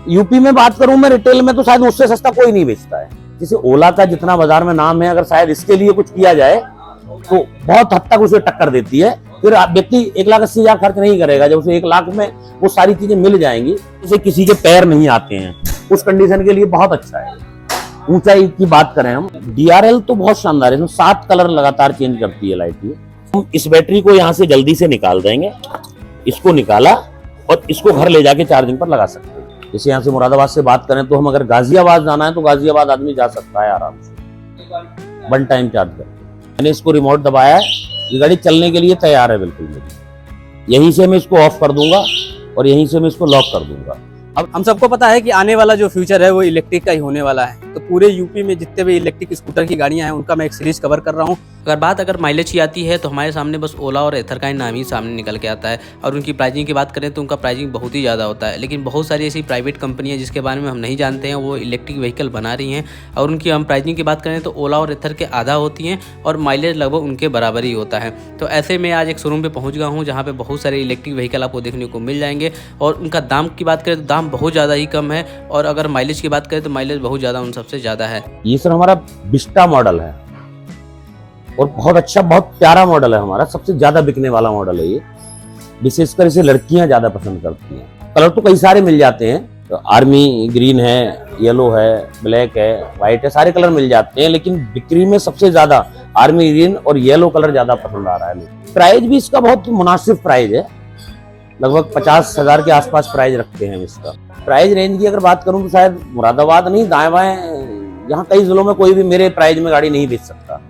UP में बात करूं मैं रिटेल में तो शायद उससे सस्ता कोई नहीं बेचता है। जैसे ओला का जितना बाजार में नाम है, अगर शायद इसके लिए कुछ किया जाए तो बहुत हद तक उसे टक्कर देती है। फिर व्यक्ति 1,80,000 खर्च नहीं करेगा जब उसे 1 लाख में वो सारी चीजें मिल जाएंगी। उसे किसी के पैर नहीं आते हैं, उस कंडीशन के लिए बहुत अच्छा है। ऊंचाई की बात करें हम, DRL तो बहुत शानदार है, इसमें 7 कलर लगातार चेंज करती है लाइट। हम इस बैटरी को यहाँ से जल्दी से निकाल देंगे, इसको निकाला और इसको घर ले जाके चार्जिंग पर लगा सकते हैं। जैसे यहाँ से मुरादाबाद से बात करें तो हम अगर गाजियाबाद जाना है तो गाजियाबाद आदमी जा सकता है आराम से 1 टाइम चार्ज करके। मैंने इसको रिमोट दबाया है, ये गाड़ी चलने के लिए तैयार है बिल्कुल मेरी। यहीं से मैं इसको ऑफ कर दूंगा और यहीं से मैं इसको लॉक कर दूंगा। अब हम सबको पता है कि आने वाला जो फ्यूचर है वो इलेक्ट्रिक का ही होने वाला है। तो पूरे यूपी में जितने भी इलेक्ट्रिक स्कूटर की गाड़ियां हैं उनका मैं एक सीरीज कवर कर रहा हूं। अगर माइलेज की आती है तो हमारे सामने बस ओला और एथर का नाम ही सामने निकल के आता है। और उनकी प्राइसिंग की बात करें तो उनका प्राइसिंग बहुत ही ज़्यादा होता है। लेकिन बहुत सारी ऐसी प्राइवेट कंपनियां जिसके बारे में हम नहीं जानते हैं, वो इलेक्ट्रिक व्हीकल बना रही हैं और उनकी हम प्राइसिंग की बात करें तो ओला और एथर के आधा होती हैं और माइलेज लगभग उनके बराबर ही होता है। तो ऐसे में आज एक शोरूम पर पहुँच गया हूँ जहाँ पर बहुत सारे इलेक्ट्रिक व्हीकल आपको देखने को मिल जाएंगे। और उनका दाम की बात करें तो दाम बहुत ज़्यादा ही कम है, और अगर माइलेज की बात करें तो माइलेज बहुत ज़्यादा उन सबसे ज़्यादा है। ये सर हमारा विस्टा मॉडल है और बहुत अच्छा, बहुत प्यारा मॉडल है हमारा, सबसे ज्यादा बिकने वाला मॉडल है ये। विशेषकर इसे लड़कियां ज्यादा पसंद करती हैं। कलर तो कई सारे मिल जाते हैं, तो आर्मी ग्रीन है, येलो है, ब्लैक है, व्हाइट है, सारे कलर मिल जाते हैं। लेकिन बिक्री में सबसे ज्यादा आर्मी ग्रीन और येलो कलर ज्यादा पसंद आ रहा है। प्राइस भी इसका बहुत मुनासिब प्राइस है, लगभग 50,000 के आसपास प्राइस रखते हैं इसका। प्राइस रेंज की अगर बात करूं तो शायद मुरादाबाद नहीं, दाएं बाएं यहाँ कई जिलों में कोई भी मेरे प्राइस में गाड़ी नहीं बेच सकता।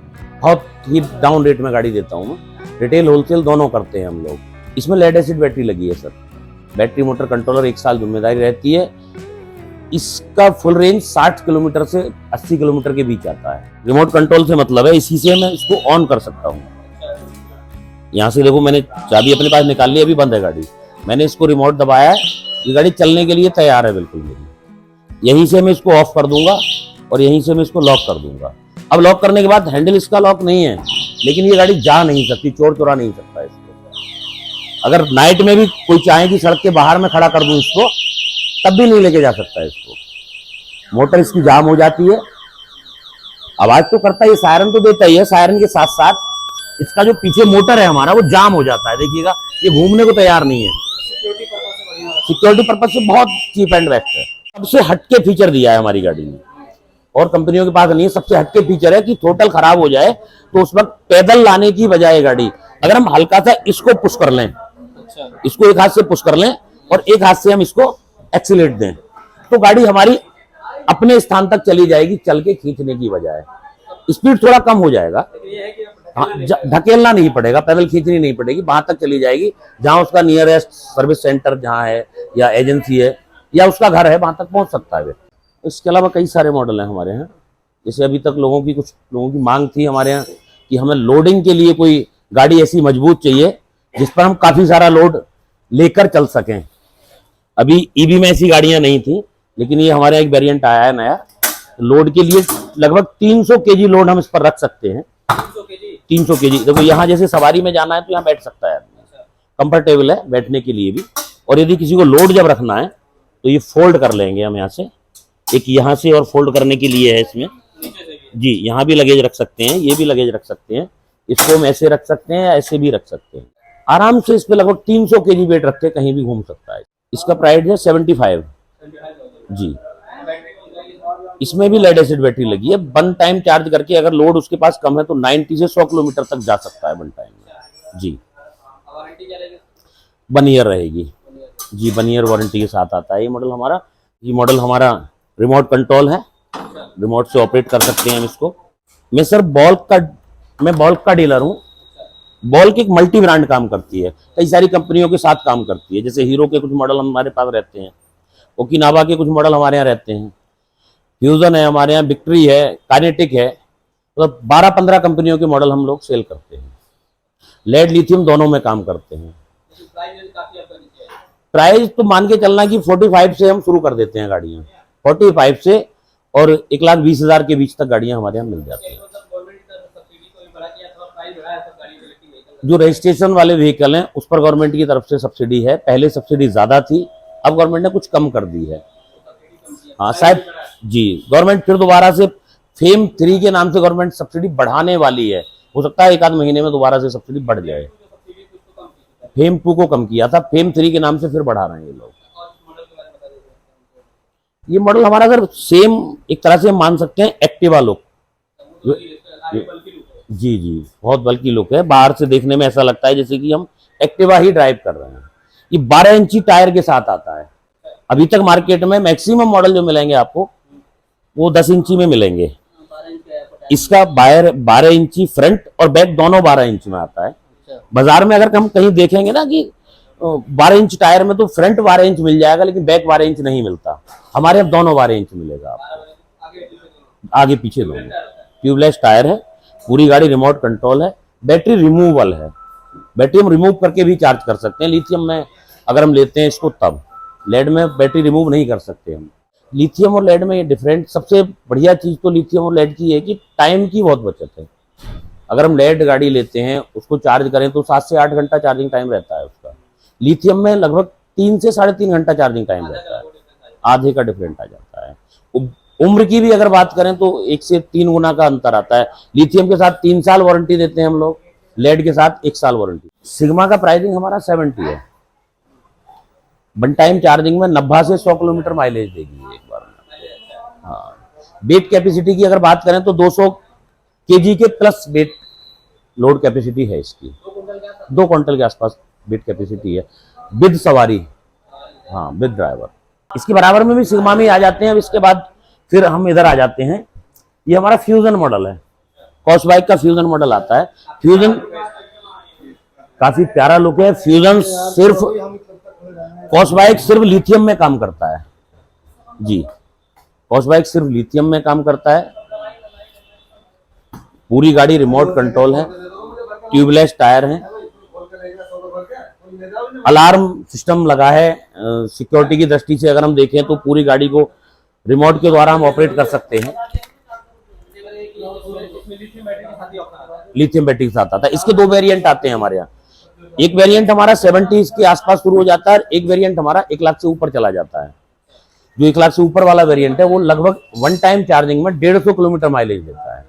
बहुत ही डाउन रेट में गाड़ी देता हूँ मैं। रिटेल होलसेल दोनों करते हैं हम लोग। इसमें लेड एसिड बैटरी लगी है सर। बैटरी मोटर कंट्रोलर 1 साल जिम्मेदारी रहती है। इसका फुल रेंज 60 किलोमीटर से 80 किलोमीटर के बीच आता है। रिमोट कंट्रोल से मतलब है, इसी से मैं इसको ऑन कर सकता हूँ। यहाँ से देखो, मैंने चाबी अपने पास निकाल ली, अभी बंद है गाड़ी। मैंने इसको रिमोट दबाया है, ये गाड़ी चलने के लिए तैयार है बिल्कुल मेरी। यहीं से मैं इसको ऑफ कर दूंगा और यहीं से मैं इसको लॉक कर दूंगा। अब लॉक करने के बाद हैंडल इसका लॉक नहीं है, लेकिन ये गाड़ी जा नहीं सकती, चोर चुरा नहीं सकता इसको। अगर नाइट में भी कोई चाहे कि सड़क के बाहर में खड़ा कर दूं इसको, तब भी नहीं लेके जा सकता है इसको। मोटर इसकी जाम हो जाती है, आवाज तो करता है, सायरन तो देता ही है। सायरन के साथ साथ इसका जो पीछे मोटर है हमारा, वो जाम हो जाता है। देखिएगा, ये घूमने को तैयार नहीं है। सिक्योरिटी पर्पज से बहुत चीप एंड बेस्ट है। सबसे हटके फीचर दिया है हमारी गाड़ी ने, और कंपनियों के पास नहीं है। सबसे हटके फीचर है कि टोटल खराब हो जाए तो उस वक्त पैदल लाने की बजाय गाड़ी, अगर हम हल्का सा इसको पुश कर लें, इसको एक हाथ से पुश कर लें और एक हाथ से हम इसको एक्सीलेट दें, तो गाड़ी हमारी अपने स्थान तक चली जाएगी, चल के खींचने की बजाय। स्पीड थोड़ा कम हो जाएगा, धकेलना नहीं पड़ेगा, पैदल खींचनी नहीं पड़ेगी, वहां तक चली जाएगी जहां उसका नियरेस्ट सर्विस सेंटर जहां है या एजेंसी है या उसका घर है, वहां तक पहुंच सकता है। इसके अलावा कई सारे मॉडल हैं हमारे यहाँ। जैसे अभी तक कुछ लोगों की मांग थी हमारे यहाँ कि हमें लोडिंग के लिए कोई गाड़ी ऐसी मजबूत चाहिए जिस पर हम काफी सारा लोड लेकर चल सकें। अभी ईवी में ऐसी गाड़ियां नहीं थी, लेकिन ये हमारे एक वेरिएंट आया है नया। लोड के लिए लगभग 300 kg लोड हम इस पर रख सकते हैं। 300 kg। देखो, यहाँ जैसे सवारी में जाना है तो यहाँ बैठ सकता है, कंफर्टेबल है बैठने के लिए भी। और यदि किसी को लोड जब रखना है तो ये फोल्ड कर लेंगे हम यहाँ से, एक यहाँ से और फोल्ड करने के लिए है इसमें जी। यहाँ भी लगेज रख सकते हैं, ये भी लगेज रख सकते हैं, इसको हम ऐसे रख सकते हैं, ऐसे भी रख सकते हैं। आराम से इस पे लगभग 300 kg वेट रख के कहीं भी घूम सकता है। इसका प्राइस है 75 जी। इसमें भी लेड एसिड बैटरी लगी है। 1 टाइम चार्ज करके अगर लोड उसके पास कम है तो 90 से 100 किलोमीटर तक जा सकता है 1 टाइम में जी। 1 ईयर रहेगी जी, 1 ईयर वारंटी के साथ आता है ये मॉडल हमारा। ये मॉडल हमारा रिमोट कंट्रोल है, रिमोट से ऑपरेट कर सकते हैं हम इसको। मैं सर बॉल्क का डीलर हूँ। बॉल्क एक मल्टी ब्रांड काम करती है, कई सारी कंपनियों के साथ काम करती है। जैसे हीरो के कुछ मॉडल हमारे पास रहते हैं, ओकिनावा के कुछ मॉडल हमारे यहाँ रहते हैं, फ्यूजन है हमारे यहाँ, विक्ट्री है, काइनेटिक है, मतलब 12-15 कंपनियों के मॉडल हम लोग सेल करते हैं। लेड लिथियम दोनों में काम करते हैं। प्राइस तो मान के चलना कि 45 से हम शुरू कर देते हैं गाड़ियाँ, 45 से और 1,20,000 के बीच तक गाड़ियाँ हमारे यहाँ मिल जाती हैं। जो रजिस्ट्रेशन वाले व्हीकल हैं उस पर गवर्नमेंट की तरफ से सब्सिडी है। पहले सब्सिडी ज्यादा थी, अब गवर्नमेंट ने कुछ कम कर दी है। हाँ शायद जी, गवर्नमेंट फिर दोबारा से फेम 3 के नाम से गवर्नमेंट सब्सिडी बढ़ाने वाली है। हो सकता है एक आध महीने में दोबारा से सब्सिडी बढ़ जाए। फेम 2 को कम किया था, फेम 3 के नाम से फिर बढ़ा रहे हैं ये लोग। ये मॉडल हमारा सर सेम एक तरह से हम मान सकते हैं एक्टिवा लुक। जी जी, बहुत बल्कि लुक है, बाहर से देखने में ऐसा लगता है जैसे कि हम एक्टिवा ही ड्राइव कर रहे हैं। ये 12 इंची टायर के साथ आता है। अभी तक मार्केट में मैक्सिमम मॉडल जो मिलेंगे आपको वो 10 इंची में मिलेंगे। इसका 12 इंची फ्रंट और बैक दोनों 12 इंच में आता है। बाजार में अगर हम कहीं देखेंगे ना कि 12 इंच टायर में तो फ्रंट 12 इंच मिल जाएगा लेकिन बैक 12 इंच नहीं मिलता। हमारे यहाँ दोनों 12 इंच मिलेगा आपको, आगे पीछे दोनों। ट्यूबलेस टायर है, पूरी गाड़ी रिमोट कंट्रोल है, बैटरी रिमूवल है। बैटरी हम रिमूव करके भी चार्ज कर सकते हैं। लिथियम में अगर हम लेते हैं इसको तब, लेड में बैटरी रिमूव नहीं कर सकते हम। लिथियम और लेड में ये डिफरेंट, सबसे बढ़िया चीज तो लिथियम और लेड की है कि टाइम की बहुत बचत है। अगर हम लेड गाड़ी लेते हैं उसको चार्ज करें तो 7 से 8 घंटा चार्जिंग टाइम रहता है उसका। लिथियम में लगभग 3 से 3.5 घंटा चार्जिंग टाइम रहता है, आधे का डिफरेंट आ जाता है। उम्र की भी अगर बात करें तो 1 से 3 गुना का अंतर आता है। लिथियम के साथ 3 साल वारंटी देते हैं हम लोग, लेड के साथ 1 साल वारंटी। सिग्मा का प्राइसिंग हमारा 70 है। वन टाइम चार्जिंग में 90 से 100 किलोमीटर माइलेज देगी एक बार में। हाँ, वेट कैपेसिटी की अगर बात करें तो 200 केजी के प्लस वेट लोड कैपेसिटी है इसकी। 2 क्विंटल के आसपास वेट कैपेसिटी है विद सवारी, हाँ विद ड्राइवर। इसके बराबर में भी सिग्मा में आ जाते हैं। अब इसके बाद फिर हम इधर आ जाते हैं, ये हमारा फ्यूजन मॉडल है। कॉस बाइक का फ्यूजन मॉडल आता है। फ्यूजन काफी प्यारा लुक है। फ्यूजन सिर्फ कॉस बाइक सिर्फ लिथियम में काम करता है जी, कॉस बाइक सिर्फ लिथियम में काम करता है। पूरी गाड़ी रिमोट कंट्रोल है, ट्यूबलेस टायर है, अलार्म सिस्टम लगा है। सिक्योरिटी की दृष्टि से अगर हम देखें तो पूरी गाड़ी को रिमोट के द्वारा हम ऑपरेट कर सकते हैं। लिथियम बैटरी के साथ आता है। इसके 2 वेरिएंट आते हैं हमारे यहाँ। एक वेरिएंट हमारा 70 के आसपास शुरू हो जाता है, एक वेरिएंट हमारा 1 लाख से ऊपर चला जाता है। जो 1 लाख से ऊपर वाला वेरिएंट है वो लगभग वन टाइम चार्जिंग में 150 किलोमीटर माइलेज देता है।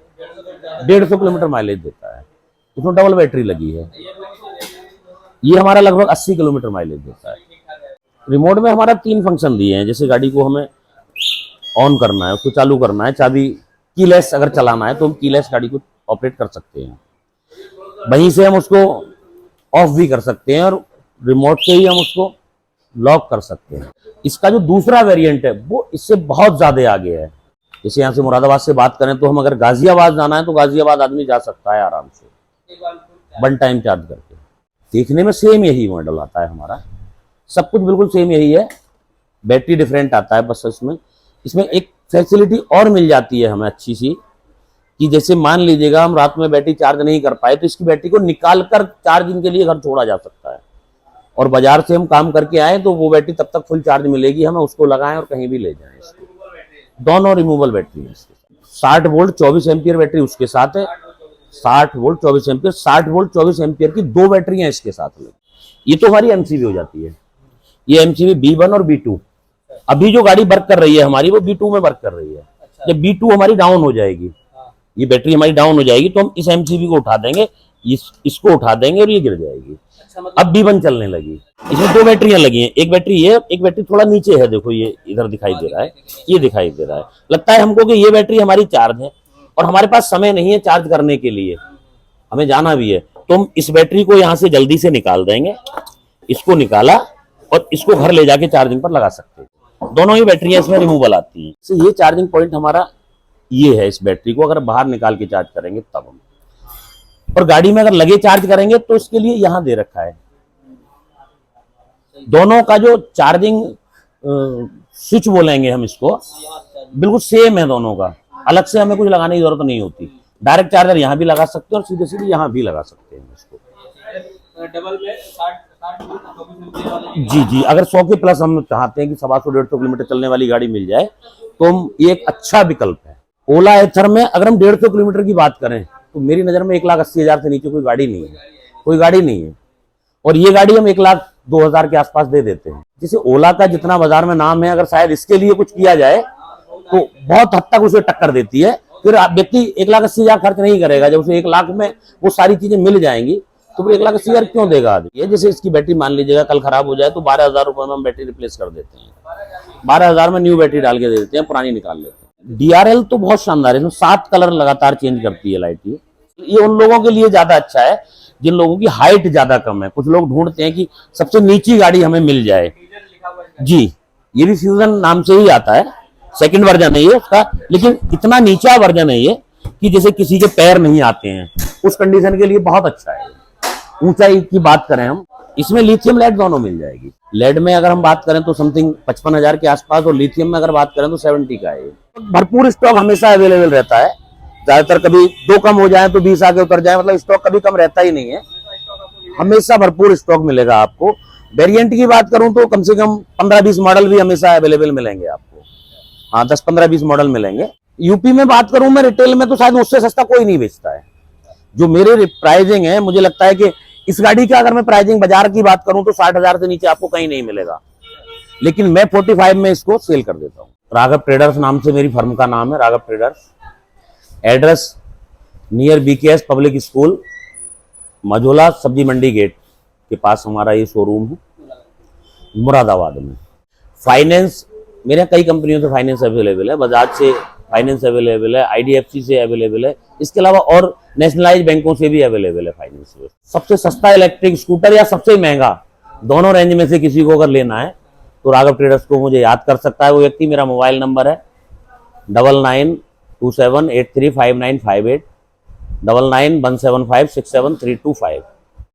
150 किलोमीटर माइलेज देता है। उसमें डबल बैटरी लगी है। ये हमारा लगभग 80 किलोमीटर माइलेज देता है। रिमोट में हमारा 3 फंक्शन दिए हैं। जैसे गाड़ी को हमें ऑन करना है, उसको चालू करना है, चाबी कीलेस अगर चलाना है तो हम कीलेस गाड़ी को ऑपरेट कर सकते हैं। वहीं से हम उसको ऑफ भी कर सकते हैं और रिमोट से ही हम उसको लॉक कर सकते हैं। इसका जो दूसरा वेरिएंट है वो इससे बहुत ज्यादा आगे है। जैसे यहाँ से मुरादाबाद से बात करें तो हम अगर गाजियाबाद जाना है तो गाजियाबाद आदमी जा सकता है आराम से वन टाइम चार्ज करके। देखने में सेम यही मॉडल आता है हमारा, सब कुछ बिल्कुल सेम यही है। बैटरी डिफरेंट आता है बस। इसमें एक फैसिलिटी और मिल जाती है हमें अच्छी सी, कि जैसे मान लीजिएगा हम रात में बैटरी चार्ज नहीं कर पाए तो इसकी बैटरी को निकाल कर चार्जिंग के लिए घर छोड़ा जा सकता है। और बाजार से हम काम करके आए तो वो बैटरी तब तक फुल चार्ज मिलेगी, हमें उसको लगाएं और कहीं भी ले जाएं। इसको दोनों रिमूवल बैटरी है। 60 वोल्ट 24 एम्पियर बैटरी उसके साथ है। 60 वोल्ट 24 एम्पियर, 60 वोल्ट 24 एम्पियर की 2 बैटरियां इसके साथ लगी। ये तो हमारी एमसीबी हो जाती है। ये एमसीबी B1 और B2। अभी जो गाड़ी वर्क कर रही है हमारी वो B2 में वर्क कर रही है। जब B2 हमारी डाउन हो जाएगी, ये बैटरी हमारी डाउन हो जाएगी तो हम इस एमसीबी को उठा देंगे, इसको उठा देंगे और ये गिर जाएगी। अब B1 चलने लगी। इसमें 2 बैटरियां लगी हैं। एक बैटरी ये, एक बैटरी थोड़ा नीचे है, देखो ये इधर दिखाई दे रहा है, ये दिखाई दे रहा है। लगता है हमको कि ये बैटरी हमारी चार्ज है और हमारे पास समय नहीं है चार्ज करने के लिए, हमें जाना भी है, तो हम इस बैटरी को यहाँ से जल्दी से निकाल देंगे। इसको निकाला और इसको घर ले जाके चार्जिंग पर लगा सकते हैं। दोनों ही बैटरियां इसमें रिमूवल आती हैं। तो ये चार्जिंग पॉइंट हमारा ये है। इस बैटरी को अगर बाहर निकाल के चार्ज करेंगे तब हम, और गाड़ी में अगर लगे चार्ज करेंगे तो इसके लिए यहां दे रखा है। दोनों का जो चार्जिंग स्विच बोलेंगे हम इसको, बिल्कुल सेम है दोनों का। अलग से हमें कुछ लगाने की जरूरत नहीं होती। डायरेक्ट चार्जर यहाँ भी लगा सकते हैं और सीधे सीधे यहाँ भी लगा सकते हैं इसको। डबल में 60 जी जी, अगर 100 के प्लस हम चाहते हैं कि 125-150 किलोमीटर चलने वाली गाड़ी मिल जाए तो हम ये एक अच्छा विकल्प है। ओला एथर में अगर हम 150 किलोमीटर की बात करें तो मेरी नजर में 1,80,000 से नीचे कोई गाड़ी नहीं है, कोई गाड़ी नहीं है। और ये गाड़ी हम 1,02,000 के आसपास दे देते हैं। जैसे ओला का जितना बाजार में नाम है, अगर शायद इसके लिए कुछ किया जाए तो बहुत हद तक उसे टक्कर देती है। फिर व्यक्ति 1,80,000 खर्च नहीं करेगा, जब उसे 1 लाख में वो सारी चीजें मिल जाएंगी तो फिर 1,80,000 क्यों देगा आदमी। ये जैसे इसकी बैटरी मान लीजिएगा कल खराब हो जाए तो 12,000 रुपए में हम बैटरी रिप्लेस कर देते हैं, 12,000 में न्यू बैटरी डाल के दे देते हैं, पुरानी निकाल लेते हैं। DRL तो बहुत शानदार है, इसमें 7 कलर लगातार चेंज करती है लाइट। ये उन लोगों के लिए ज्यादा अच्छा है जिन लोगों की हाइट ज्यादा कम है। कुछ लोग ढूंढते हैं कि सबसे नीची गाड़ी हमें मिल जाए। जी, ये भी फ्यूजन नाम से ही आता है, सेकंड वर्जन है ये उसका, लेकिन इतना नीचा वर्जन है ये कि जैसे किसी के पैर नहीं आते हैं, उस कंडीशन के लिए बहुत अच्छा है। ऊंचाई की बात करें हम, इसमें लिथियम लेड दोनों मिल जाएगी। लेड में अगर हम बात करें तो समथिंग 55,000 के आसपास, और लिथियम में अगर बात करें तो 70 का है। भरपूर स्टॉक हमेशा अवेलेबल रहता है, ज्यादातर कभी 2 कम हो जाए तो 20 आगे उतर जाए, मतलब स्टॉक कभी कम रहता ही नहीं है, हमेशा भरपूर स्टॉक मिलेगा आपको। वेरिएंट की बात करूं तो कम से कम 15-20 मॉडल भी हमेशा अवेलेबल मिलेंगे आपको। हाँ, 10-15-20 मॉडल मिलेंगे। यूपी में बात करूं मैं रिटेल में तो शायद उससे सस्ता कोई नहीं बेचता है। जो मेरे प्राइसिंग है, मुझे लगता है कि इस गाड़ी का अगर मैं प्राइसिंग बाजार की बात करूं तो 60,000 से नीचे आपको कहीं नहीं मिलेगा, लेकिन मैं 45 में इसको सेल कर देता हूँ। राघव ट्रेडर्स नाम से मेरी फर्म का नाम है, Raghav traders. Address near BKS public school, Majhola सब्जी मंडी गेट के पास हमारा ये शोरूम है, मुरादाबाद में। फाइनेंस मेरे यहाँ कई कंपनियों से फाइनेंस अवेलेबल है, बजाज से फाइनेंस अवेलेबल है, IDFC से अवेलेबल है, इसके अलावा और नेशनलाइज बैंकों से भी अवेलेबल है फाइनेंस। सबसे सस्ता इलेक्ट्रिक स्कूटर या सबसे महंगा, दोनों रेंज में से किसी को अगर लेना है तो राघव ट्रेडर्स को मुझे याद कर सकता है वो व्यक्ति। मेरा मोबाइल नंबर है 9927835958, 9917567325।